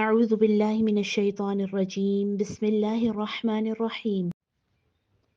أعوذ بالله من الشيطان الرجيم بسم الله الرحمن الرحيم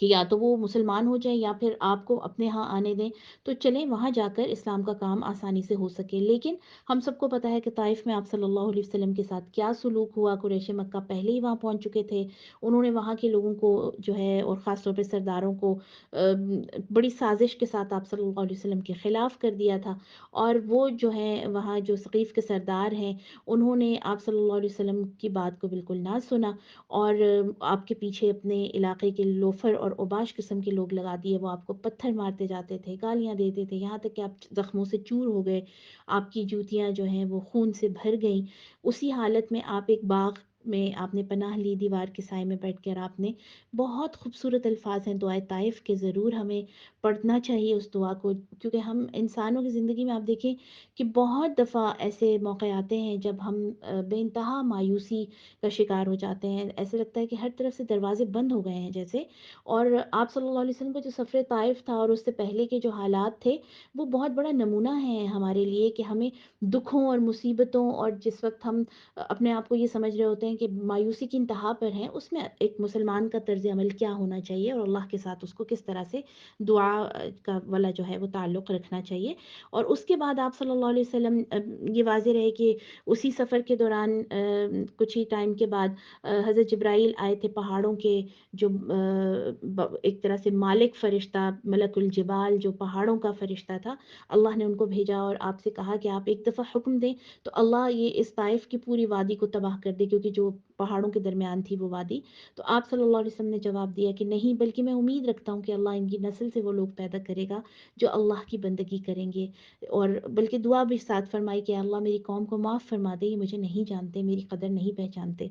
کہ یا تو وہ مسلمان ہو جائیں یا پھر آپ کو اپنے ہاں آنے دیں، تو چلیں وہاں جا کر اسلام کا کام آسانی سے ہو سکے۔ لیکن ہم سب کو پتہ ہے کہ طائف میں آپ صلی اللہ علیہ وسلم کے ساتھ کیا سلوک ہوا۔ قریش مکہ پہلے ہی وہاں پہنچ چکے تھے، انہوں نے وہاں کے لوگوں کو جو ہے اور خاص طور پہ سرداروں کو بڑی سازش کے ساتھ آپ صلی اللہ علیہ وسلم کے خلاف کر دیا تھا، اور وہ جو ہیں وہاں جو ثقیف کے سردار ہیں انہوں نے آپ صلی اللہ علیہ وسلم کی بات کو بالکل نہ سنا، اور آپ کے پیچھے اپنے علاقے کے لوفر اور اوباش قسم کے لوگ لگا دیے، وہ آپ کو پتھر مارتے جاتے تھے، گالیاں دیتے تھے، یہاں تک کہ آپ زخموں سے چور ہو گئے، آپ کی جوتیاں جو ہیں وہ خون سے بھر گئیں۔ اسی حالت میں آپ ایک باغ میں آپ نے پناہ لی، دیوار کے سائے میں بیٹھ کر آپ نے بہت خوبصورت الفاظ ہیں دعائے طائف کے، ضرور ہمیں پڑھنا چاہیے اس دعا کو، کیونکہ ہم انسانوں کی زندگی میں آپ دیکھیں کہ بہت دفعہ ایسے موقع آتے ہیں جب ہم بے انتہا مایوسی کا شکار ہو جاتے ہیں، ایسے لگتا ہے کہ ہر طرف سے دروازے بند ہو گئے ہیں جیسے۔ اور آپ صلی اللہ علیہ وسلم کا جو سفر طائف تھا اور اس سے پہلے کے جو حالات تھے وہ بہت بڑا نمونہ ہے ہمارے لیے کہ ہمیں دکھوں اور مصیبتوں، اور جس وقت ہم اپنے آپ کو یہ سمجھ رہے ہوتے ہیں کہ مایوسی کی انتہا پر ہیں، اس میں ایک مسلمان کا طرز عمل کیا ہونا چاہیے اور اللہ کے ساتھ اس کو کس طرح سے دعا کا والا جو ہے وہ تعلق رکھنا چاہیے۔ اور اس کے بعد آپ صلی اللہ علیہ وسلم یہ واضح رہے کہ اسی سفر کے دوران کچھ ہی ٹائم کے بعد حضرت جبرائیل آئے تھے پہاڑوں کے، جو ایک طرح سے مالک فرشتہ، ملک الجبال جو پہاڑوں کا فرشتہ تھا، اللہ نے ان کو بھیجا اور آپ سے کہا کہ آپ ایک دفعہ حکم دیں تو اللہ یہ اس طائف کی پوری وادی کو تباہ کر دے، کیونکہ جو پہاڑوں کے درمیان تھی وہ وادی۔ تو آپ صلی اللہ علیہ وسلم نے جواب دیا کہ نہیں، بلکہ میں امید رکھتا ہوں کہ اللہ ان کی نسل سے وہ لوگ پیدا کرے گا جو اللہ کی بندگی کریں گے، اور بلکہ دعا بھی ساتھ فرمائی کہ اللہ میری قوم کو معاف فرما دے، یہ مجھے نہیں جانتے، میری قدر نہیں پہچانتے۔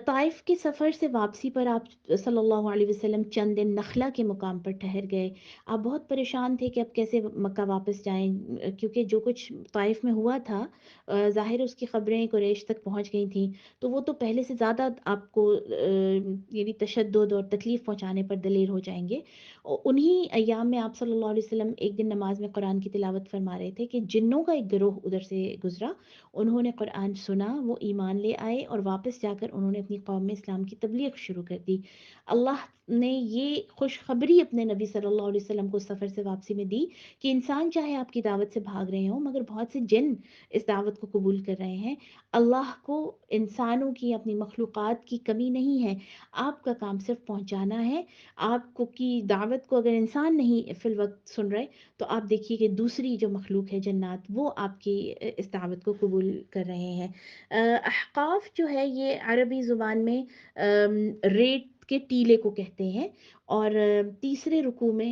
طائف کے سفر سے واپسی پر آپ صلی اللہ علیہ وسلم چند دن نخلا کے مقام پر ٹھہر گئے۔ آپ بہت پریشان تھے کہ اب کیسے مکہ واپس جائیں، کیونکہ جو کچھ طائف میں ہوا تھا ظاہر اس کی خبریں قریش تک پہنچ گئی تھیں، تو وہ تو پہلے سے زیادہ آپ کو یعنی تشدد اور تکلیف پہنچانے پر دلیر ہو جائیں گے۔ انہی ایام میں آپ صلی اللہ علیہ وسلم ایک دن نماز میں قرآن کی تلاوت فرما رہے تھے کہ جنوں کا ایک گروہ ادھر سے گزرا، انہوں نے قرآن سنا، وہ ایمان لے آئے اور واپس جا کر انہوں نے اپنی قوم میں اسلام کی تبلیغ شروع کر دی۔ اللہ نے یہ خوشخبری اپنے نبی صلی اللہ علیہ وسلم کو سفر سے واپسی میں دی کہ انسان چاہے آپ کی دعوت سے بھاگ رہے ہوں، مگر بہت سے جن اس دعوت کو قبول کر رہے ہیں۔ اللہ کو انسانوں کی، اپنی مخلوقات کی کمی نہیں ہے، آپ کا کام صرف پہنچانا ہے۔ آپ کو کی دعوت کو اگر انسان نہیں فی الوقت سن رہے تو آپ دیکھیے کہ دوسری جو مخلوق ہے جنات، وہ آپ کی اس دعوت کو قبول کر رہے ہیں۔ احقاف جو ہے یہ عربی زبان میں ریت کے ٹیلے کو کہتے ہیں، اور تیسرے رکوع میں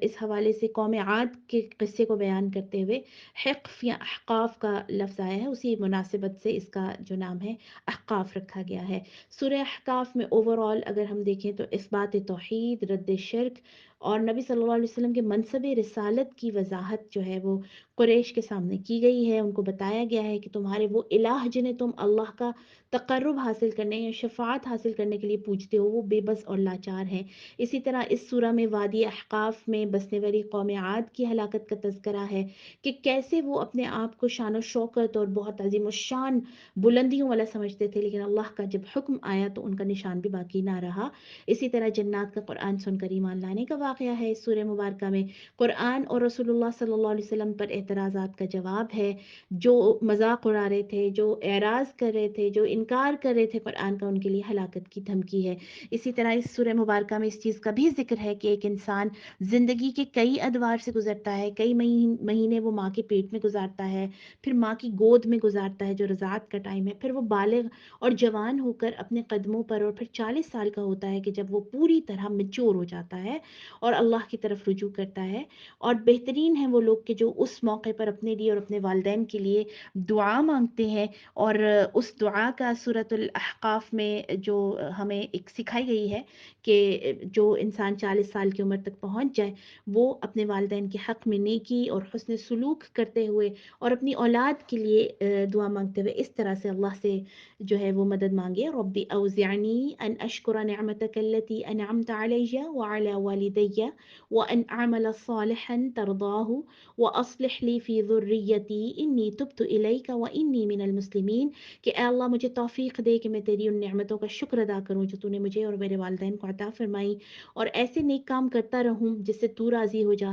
اس حوالے سے قوم عاد کے قصے کو بیان کرتے ہوئے حقف یا احقاف کا لفظ آیا ہے، اسی مناسبت سے اس کا جو نام ہے احقاف رکھا گیا ہے۔ سورہ احقاف میں اوورال اگر ہم دیکھیں تو اثبات توحید، رد شرک اور نبی صلی اللہ علیہ وسلم کے منصب رسالت کی وضاحت جو ہے وہ قریش کے سامنے کی گئی ہے۔ ان کو بتایا گیا ہے کہ تمہارے وہ الہ جنہیں تم اللہ کا تقرب حاصل کرنے یا شفاعت حاصل کرنے کے لیے پوجتے ہو، وہ بے بس اور لاچار ہیں۔ اسی طرح اس سورہ میں وادی احقاف میں بسنے والی قوم عاد کی ہلاکت کا تذکرہ ہے کہ کیسے وہ اپنے آپ کو شان و شوکت اور بہت عظیم الشان بلندیوں والا سمجھتے تھے، لیکن اللہ کا جب حکم آیا تو ان کا نشان بھی باقی نہ رہا۔ اسی طرح جنات کا قرآن سن کر ایمان لانے کا واقعہ ہے اس سورہ مبارکہ میں۔ قرآن اور رسول اللہ صلی اللہ علیہ وسلم پر اعتراضات کا جواب ہے، جو مذاق اڑا رہے تھے، جو اعراض کر رہے تھے، جو انکار کر رہے تھے قرآن کا، ان کے لیے ہلاکت کی دھمکی ہے۔ اسی طرح اس سورہ مبارکہ میں اس چیز کا بھی ذکر ہے کہ ایک انسان زندگی کے کئی ادوار سے گزرتا ہے، کئی مہینے وہ ماں کے پیٹ میں گزارتا ہے، پھر ماں کی گود میں گزارتا ہے جو رضاعت کا ٹائم ہے، پھر وہ بالغ اور جوان ہو کر اپنے قدموں پر، اور پھر 40 سال کا ہوتا ہے کہ جب وہ پوری طرح میچور ہو جاتا ہے اور اللہ کی طرف رجوع کرتا ہے۔ اور بہترین ہیں وہ لوگ کہ جو اس موقع پر اپنے لیے اور اپنے والدین کے لیے دعا مانگتے ہیں، اور اس دعا کا سورۃ الاحقاف میں جو ہمیں ایک سکھائی گئی ہے کہ جو انسان 40 سال کی عمر تک پہنچ جائے وہ اپنے والدین کے حق میں نیکی اور حسن سلوک کرتے ہوئے اور اپنی اولاد کے لیے دعا مانگتے ہوئے اس طرح سے اللہ سے جو ہے وہ مدد مانگے، ربی اوزعنی ان اشکر نعمتک التی انعمت علی وعلی والدی علي وأن أعمل صالحا ترضاه وأصلح لي في ذريتي إني تبت إليك وإني من المسلمين، کہ اے اللہ مجھے توفیق دے کہ میں تیری ان نعمتوں کا شکر ادا کروں جو تو نے مجھے اور میرے والدین کو عطا فرمائی، اور ایسے نیک کام کرتا رہوں جس سے تو راضی ہو جا،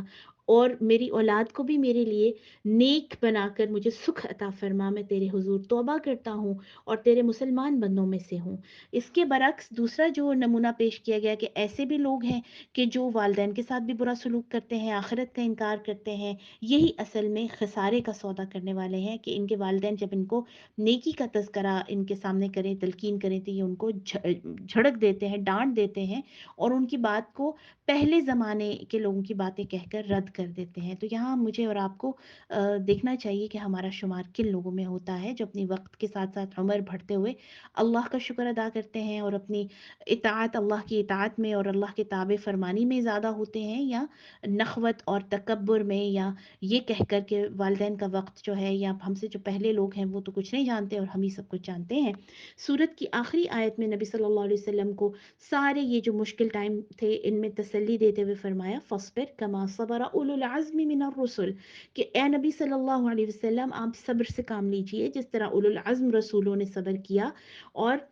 اور میری اولاد کو بھی میرے لیے نیک بنا کر مجھے سکھ عطا فرما، میں تیرے حضور توبہ کرتا ہوں اور تیرے مسلمان بندوں میں سے ہوں۔ اس کے برعکس دوسرا جو نمونہ پیش کیا گیا کہ ایسے بھی لوگ ہیں کہ جو والدین کے ساتھ بھی برا سلوک کرتے ہیں، آخرت کا انکار کرتے ہیں، یہی اصل میں خسارے کا سودا کرنے والے ہیں، کہ ان کے والدین جب ان کو نیکی کا تذکرہ ان کے سامنے کریں، تلقین کریں، تو یہ ان کو جھڑک دیتے ہیں، ڈانٹ دیتے ہیں، اور ان کی بات کو پہلے زمانے کے لوگوں کی باتیں کہہ کر رد کر دیتے ہیں۔ تو یہاں مجھے اور آپ کو دیکھنا چاہیے کہ ہمارا شمار کن لوگوں میں ہوتا ہے جو اپنی وقت کے ساتھ ساتھ عمر بڑھتے ہوئے اللہ کا شکر ادا کرتے ہیں اور اپنی اطاعت، اللہ کی اطاعت میں اور اللہ کے تابع فرمانی میں زیادہ ہوتے ہیں، یا نخوت اور تکبر میں، یا یہ کہہ کر کہ والدین کا وقت جو ہے، یا ہم سے جو پہلے لوگ ہیں وہ تو کچھ نہیں جانتے اور ہم ہی سب کچھ جانتے ہیں۔ سورت کی آخری آیت میں نبی صلی اللہ علیہ وسلم کو سارے یہ جو مشکل ٹائم تھے ان میں تسلی دیتے ہوئے فرمایا فَاصْبِرْ كَمَا صَبَرَ أُولُو الْعَزْمِ مِنَ الرُّسُلِ، کہ اے نبی صلی اللہ علیہ وسلم آپ صبر سے کام لیجئے جس طرح اولو العزم رسولوں نے صبر کیا۔ اور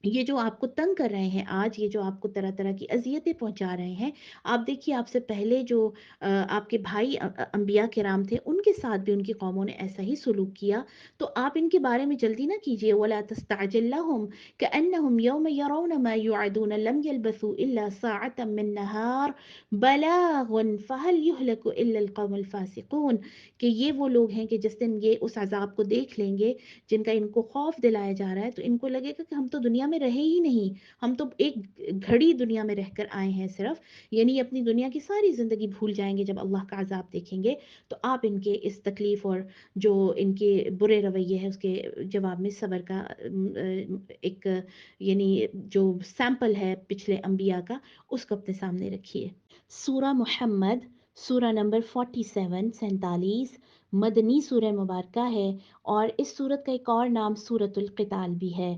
یہ جو آپ کو تنگ کر رہے ہیں آج، یہ جو آپ کو طرح طرح کی اذیتیں پہنچا رہے ہیں، آپ دیکھیے آپ سے پہلے جو آپ کے بھائی انبیاء کرام تھے ان کے ساتھ بھی ان کی قوموں نے ایسا ہی سلوک کیا، تو آپ ان کے بارے میں جلدی نہ کیجیے۔ وَلَا تَسْتَعْجِل لَهُمْ كَأَنَّهُمْ يَوْمَ يَرَوْنَ مَا يُوعَدُونَ لَمْ يَلْبَثُوا إِلَّا سَاعَةً مِّن نَّهَارٍ بَلَاغٌ فَهَلْ يُهْلَكُ إِلَّا الْقَوْمُ الْفَاسِقُونَ، کہ یہ وہ لوگ ہیں کہ جس دن یہ اس عذاب کو دیکھ لیں گے جن کا ان کو خوف دلایا جا رہا ہے، تو ان کو لگے گا کہ ہم تو دنیا میں رہے ہی نہیں، ہم تو ایک گھڑی دنیا میں رہ کر آئے ہیں صرف، یعنی اپنی دنیا کی ساری زندگی بھول جائیں گے جب اللہ کا عذاب دیکھیں گے۔ تو آپ ان کے اس تکلیف اور جو ان کے برے رویے ہیں اس کے جواب میں صبر کا ایک یعنی جو سیمپل ہے پچھلے انبیاء کا، اس کو اپنے سامنے رکھیے۔ سورہ محمد، سورہ نمبر 47 مدنی سورہ مبارکہ ہے، اور اس سورت کا ایک اور نام سورۃ القتال بھی ہے۔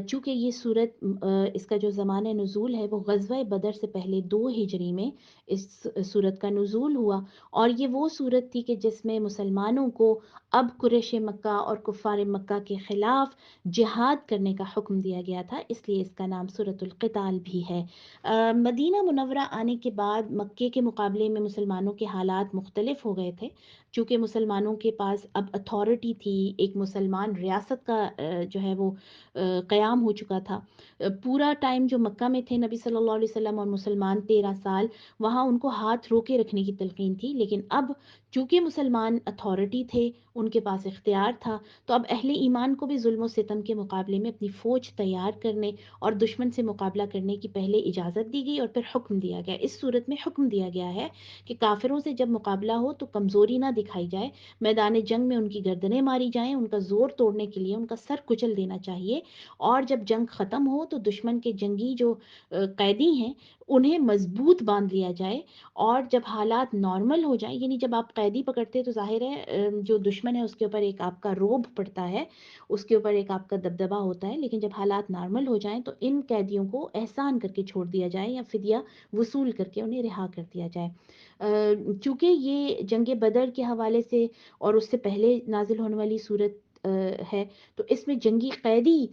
چونکہ یہ سورت اس کا جو زمانہ نزول ہے وہ غزوہ بدر سے پہلے 2 ہجری میں اس سورت کا نزول ہوا، اور یہ وہ سورت تھی کہ جس میں مسلمانوں کو اب قریش مکہ اور کفار مکہ کے خلاف جہاد کرنے کا حکم دیا گیا تھا، اس لیے اس کا نام سورۃ القتال بھی ہے۔ مدینہ منورہ آنے کے بعد مکے کے مقابلے میں مسلمانوں کے حالات مختلف ہو گئے تھے، چونکہ مسلمانوں کے پاس اب اتھارٹی تھی، ایک مسلمان ریاست کا جو ہے وہ قیام ہو چکا تھا۔ پورا ٹائم جو مکہ میں تھے نبی صلی اللہ علیہ وسلم اور مسلمان 13 سال، وہاں ان کو ہاتھ روکے رکھنے کی تلقین تھی، لیکن اب چونکہ مسلمان اتھارٹی تھے، ان کے پاس اختیار تھا، تو اب اہل ایمان کو بھی ظلم و ستم کے مقابلے میں اپنی فوج تیار کرنے اور دشمن سے مقابلہ کرنے کی پہلے اجازت دی گئی اور پھر حکم دیا گیا۔ اس صورت میں حکم دیا گیا ہے کہ کافروں سے جب مقابلہ ہو تو کمزوری نہ دکھائی جائے، میدان جنگ میں ان کی گردنیں ماری جائیں، ان کا زور توڑنے کے لیے ان کا سر کچل دینا چاہیے، اور جب جنگ ختم ہو تو دشمن کے جنگی جو قیدی ہیں انہیں مضبوط باندھ لیا جائے، اور جب حالات نارمل ہو جائیں، یعنی جب آپ قیدی پکڑتے تو ظاہر ہے جو دشمن ہے اس کے اوپر ایک آپ کا روب پڑتا ہے، اس کے اوپر ایک آپ کا دبدبہ ہوتا ہے، لیکن جب حالات نارمل ہو جائیں تو ان قیدیوں کو احسان کر کے چھوڑ دیا جائے یا فدیہ وصول کر کے انہیں رہا کر دیا جائے۔ چونکہ یہ جنگ بدر کے حوالے سے اور اس سے پہلے نازل ہونے والی صورت ہے، تو اس میں جنگی قیدی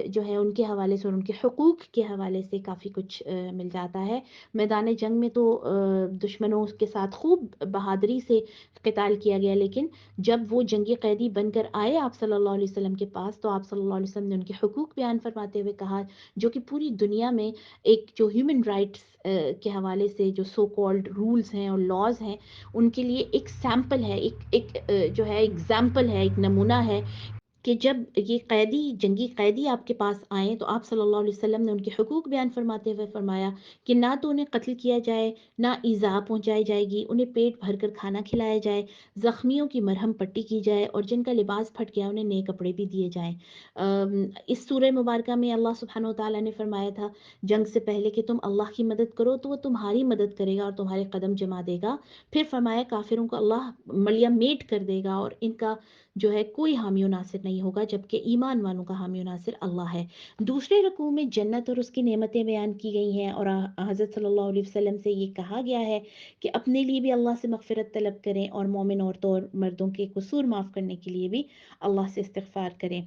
جو ہے ان کے حوالے سے اور ان کے حقوق کے حوالے سے کافی کچھ مل جاتا ہے۔ میدان جنگ میں تو دشمنوں کے ساتھ خوب بہادری سے قتال کیا گیا، لیکن جب وہ جنگی قیدی بن کر آئے آپ صلی اللہ علیہ وسلم کے پاس، تو آپ صلی اللہ علیہ وسلم نے ان کے حقوق بیان فرماتے ہوئے کہا، جو کہ پوری دنیا میں ایک جو ہیومن رائٹس کے حوالے سے جو سو کالڈ رولز ہیں اور لاز ہیں ان کے لیے ایک سیمپل ہے، ایک جو ہے ایگزامپل ہے، ایک نمونہ ہے، کہ جب یہ قیدی جنگی قیدی آپ کے پاس آئیں تو آپ صلی اللہ علیہ وسلم نے ان کے حقوق بیان فرماتے ہوئے فرمایا کہ نہ تو انہیں قتل کیا جائے، نہ ایذا پہنچائی جائے گی، انہیں پیٹ بھر کر کھانا کھلایا جائے، زخمیوں کی مرہم پٹی کی جائے، اور جن کا لباس پھٹ گیا انہیں نئے کپڑے بھی دیے جائیں۔ اس سورہ مبارکہ میں اللہ سبحانہ و تعالیٰ نے فرمایا تھا جنگ سے پہلے کہ تم اللہ کی مدد کرو تو وہ تمہاری مدد کرے گا اور تمہارے قدم جما دے گا، پھر فرمایا کافروں کو اللہ ملیا میٹ کر دے گا اور ان کا جو ہے کوئی حامی و ناصر نہیں ہوگا، جبکہ ایمان والوں کا حامی و ناصر اللہ ہے۔ دوسرے رکوع میں جنت اور اس کی نعمتیں بیان کی گئی ہیں، اور حضرت صلی اللہ علیہ وسلم سے یہ کہا گیا ہے کہ اپنے لیے بھی اللہ سے مغفرت طلب کریں، اور مومن عورتوں اور مردوں کے قصور معاف کرنے کے لیے بھی اللہ سے استغفار کریں۔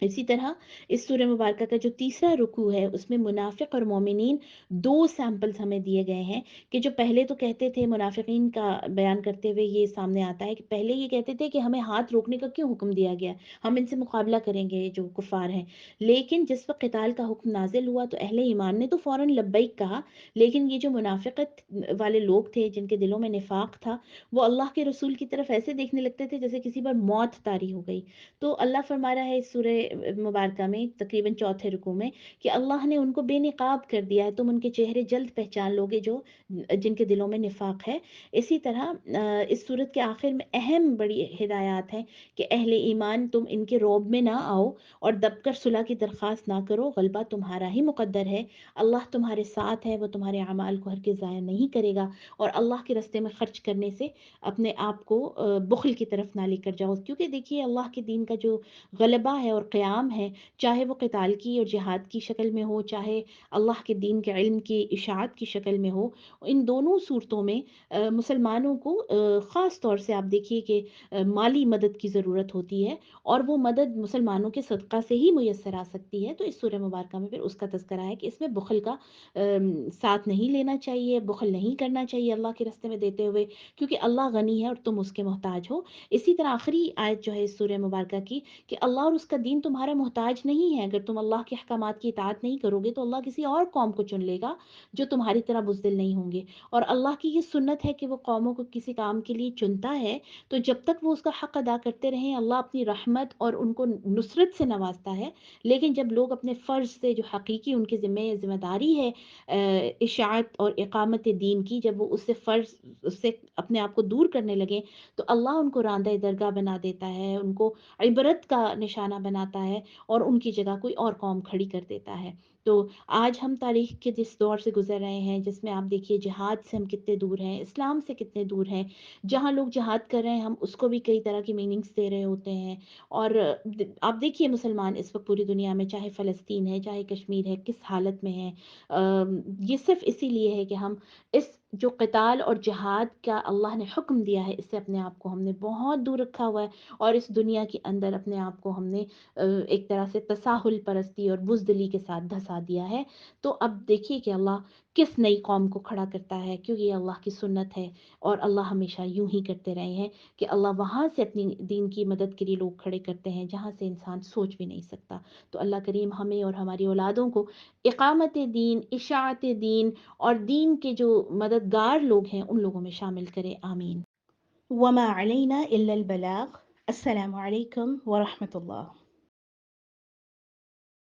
اسی طرح اس سورہ مبارکہ کا جو تیسرا رکوع ہے اس میں منافق اور مومنین دو سیمپلز ہمیں دیے گئے ہیں، کہ جو پہلے تو کہتے تھے، منافقین کا بیان کرتے ہوئے یہ سامنے آتا ہے کہ پہلے یہ کہتے تھے کہ ہمیں ہاتھ روکنے کا کیوں حکم دیا گیا، ہم ان سے مقابلہ کریں گے جو کفار ہیں۔ لیکن جس وقت قتال کا حکم نازل ہوا تو اہل ایمان نے تو فوراً لبیک کہا، لیکن یہ جو منافقت والے لوگ تھے جن کے دلوں میں نفاق تھا، وہ اللہ کے رسول کی طرف ایسے دیکھنے لگتے تھے جیسے کسی پر موت طاری ہو گئی۔ تو اللہ فرما رہا ہے اس سورہ مبارکہ میں تقریباً چوتھے رکوع میں کہ اللہ نے ان کو بے نقاب کر دیا ہے، تم ان کے چہرے جلد پہچان لوگے جو جن کے دلوں میں نفاق ہے۔ اسی طرح اس سورت کے آخر میں اہم بڑی ہدایات ہیں کہ اہل ایمان تم ان کے روب میں نہ آؤ اور دب کر صلح کی درخواست نہ کرو، غلبہ تمہارا ہی مقدر ہے، اللہ تمہارے ساتھ ہے، وہ تمہارے اعمال کو ہرگز ضائع نہیں کرے گا، اور اللہ کے راستے میں خرچ کرنے سے اپنے آپ کو بخل کی طرف نہ لے کر جاؤ، کیونکہ دیکھیے اللہ کے دین کا جو غلبہ ہے اور قیام ہے، چاہے وہ قتال کی اور جہاد کی شکل میں ہو، چاہے اللہ کے دین کے علم کی اشاعت کی شکل میں ہو، ان دونوں صورتوں میں مسلمانوں کو خاص طور سے آپ دیکھیے کہ مالی مدد کی ضرورت ہوتی ہے، اور وہ مدد مسلمانوں کے صدقہ سے ہی میسر آ سکتی ہے۔ تو اس سورہ مبارکہ میں پھر اس کا تذکرہ ہے کہ اس میں بخل کا ساتھ نہیں لینا چاہیے، بخل نہیں کرنا چاہیے اللہ کے راستے میں دیتے ہوئے، کیونکہ اللہ غنی ہے اور تم اس کے محتاج ہو۔ اسی طرح آخری آیت جو ہے اس سورہ مبارکہ کی، کہ اللہ اور اس کا دین تمہارا محتاج نہیں ہے، اگر تم اللہ کے احکامات کی اطاعت نہیں کرو گے تو اللہ کسی اور قوم کو چن لے گا جو تمہاری طرح بزدل نہیں ہوں گے، اور اللہ کی یہ سنت ہے کہ وہ قوموں کو کسی کام کے لیے چنتا ہے تو جب تک وہ اس کا حق ادا کرتے رہیں اللہ اپنی رحمت اور ان کو نصرت سے نوازتا ہے، لیکن جب لوگ اپنے فرض سے جو حقیقی ان کے ذمہ داری ہے اشاعت اور اقامت دین کی، جب وہ اس سے اپنے آپ کو دور کرنے لگے تو اللہ ان کو راندہ درگاہ بنا دیتا ہے، ان کو عبرت کا نشانہ بناتا ہے، اور ان کی جگہ کوئی اور قوم کھڑی کر دیتا ہے۔ تو آج ہم تاریخ کے جس دور سے گزر رہے ہیں، جس میں آپ دیکھیے جہاد سے ہم کتنے دور ہیں، اسلام سے کتنے دور ہیں، جہاں لوگ جہاد کر رہے ہیں ہم اس کو بھی کئی طرح کی میننگز دے رہے ہوتے ہیں، اور آپ دیکھیے مسلمان اس وقت پوری دنیا میں، چاہے فلسطین ہے چاہے کشمیر ہے، کس حالت میں ہے۔ یہ صرف اسی لیے ہے کہ ہم اس جو قتال اور جہاد کا اللہ نے حکم دیا ہے اس سے اپنے آپ کو ہم نے بہت دور رکھا ہوا ہے، اور اس دنیا کے اندر اپنے آپ کو ہم نے ایک طرح سے تساہل پرستی اور بزدلی کے ساتھ دھسا دیا ہے۔ تو اب دیکھیے کہ اللہ کس نئی قوم کو کھڑا کرتا ہے، کیونکہ یہ اللہ کی سنت ہے، اور اللہ ہمیشہ یوں ہی کرتے رہے ہیں کہ اللہ وہاں سے اپنی دین کی مدد کے لیے لوگ کھڑے کرتے ہیں جہاں سے انسان سوچ بھی نہیں سکتا۔ تو اللہ کریم ہمیں اور ہماری اولادوں کو اقامت دین، اشاعت دین اور دین کے جو مددگار لوگ ہیں ان لوگوں میں شامل کرے، آمین۔ وما علینا الا البلاغ۔ السلام علیکم ورحمۃ اللہ۔